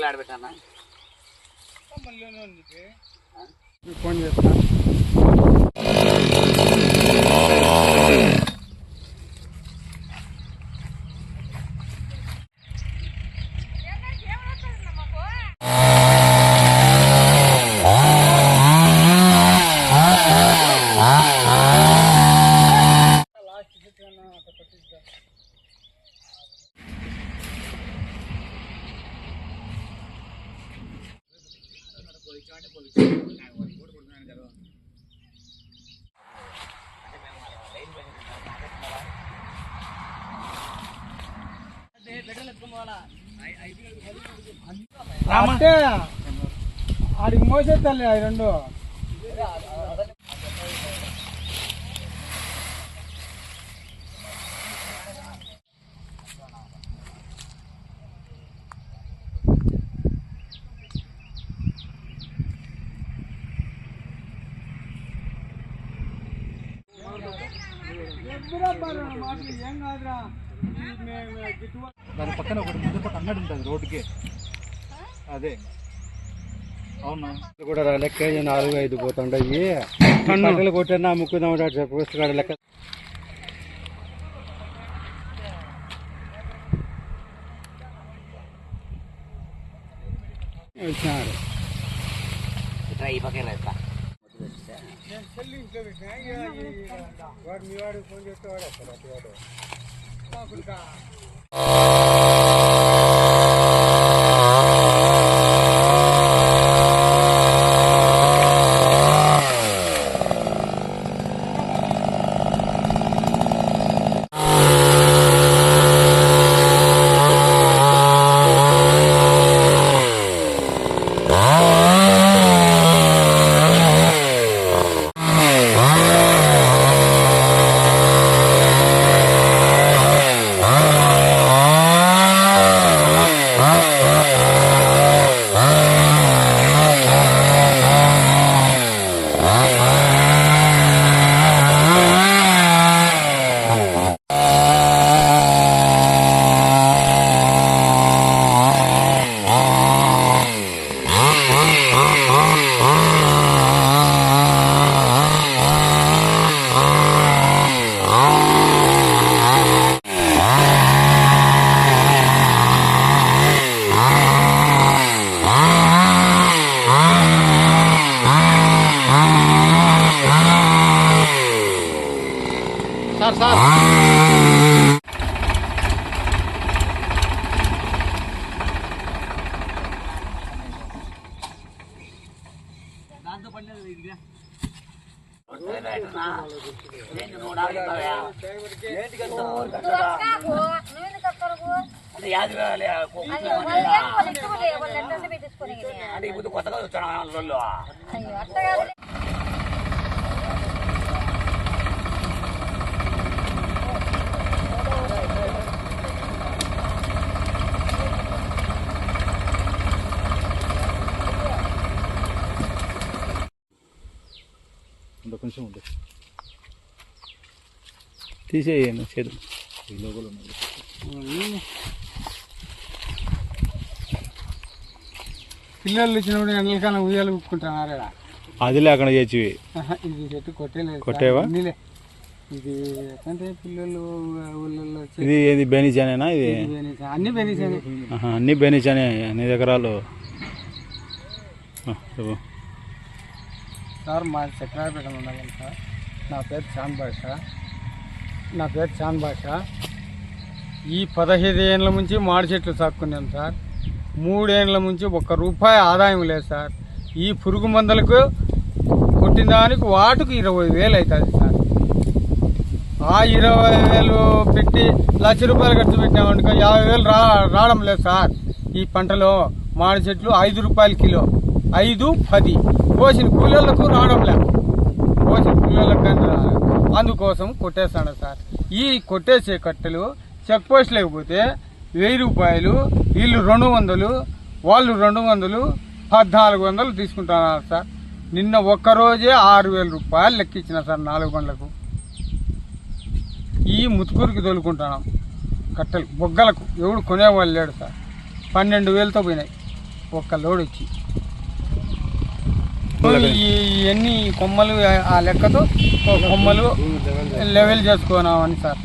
కట్టలు ఆడబెట్టానా ఫోన్ చేస్తా. అంటే ఆడికి మోసేస్తాలే అవి రెండు. ఏం కాదురా, దాని పక్కన ఒకటి ముందు పక్క అంగడి ఉంటుంది రోడ్డుకి. అదే అవునా కూడా లెక్క 4-5 పోతుండయి. పంటలు కొట్టినా అమ్ముకుందాం చెప్పు లెక్క. వచ్చినారు ఈ పక్కన వాడు మీ వాడు ఫోన్ చేస్తే వాడు వస్తాడు. సార్ దాంతో పడినది ఇదిగా అంటే ఇప్పుడు కొత్తగా వచ్చాను. కొంచెం ఉంది తీసేయండి చేతులు. ఈ లోగోలు ఉన్నాయి. పిల్లలు వచ్చినప్పుడు ఎండలకన్నా ఉయ్యాలు కుట్టుకుంటున్నారా? అది లేకుండా చేసి ఇది చెట్టు కొట్టేలేదు. కొట్టేవా? ఇది అంటే పిల్లలు ఊళ్ళల్లో ఇది ఏది బెనిచానేనా? ఇది అన్ని బెనిచానే. అన్ని బెనిచానే. అన్ని ఎకరాలు. సార్ మా చక్రాపేట ఉండాలి సార్. నా పేరు చాంద్ భాష. ఈ 15 ఏళ్ళ నుంచి మాడి చెట్లు సాక్కున్నాను సార్. 3 ఏళ్ళ నుంచి ₹1 ఆదాయం లేదు సార్. ఈ పురుగు మందులకు కొట్టిన దానికి వాటికి 20,000 అవుతుంది సార్. ఆ 20,000 పెట్టి ₹1,00,000 ఖర్చు పెట్టినామనుకో 50,000 రావడం లేదు సార్. ఈ పంటలో మాడి చెట్లు ₹5 కిలో, 5-10 కోసిన కూలీలకు రావడం లేదు. కోసిన కూలీలకు అందుకోసం కొట్టేస్తాడు సార్. ఈ కొట్టేసే కట్టెలు చెక్ పోస్ట్ లేకపోతే ₹1,000, వీళ్ళు 200, వాళ్ళు 200, 1,400 తీసుకుంటున్నారు సార్. నిన్న ఒక్కరోజే ₹6,000 లెక్కించిన సార్ 4 బండ్లకు. ఈ ముతుకూరుకి తోలుకుంటున్నాం కట్టెలు. బొగ్గలకు ఎవడు కొనేవాళ్ళు లేడు సార్. 12,000తో పోయినాయి. ఒక్క లోడ్ వచ్చి ఇవన్నీ కొమ్మలు ఆ లెక్కతో కొమ్మలు లెవెల్ చేసుకున్నామని సార్.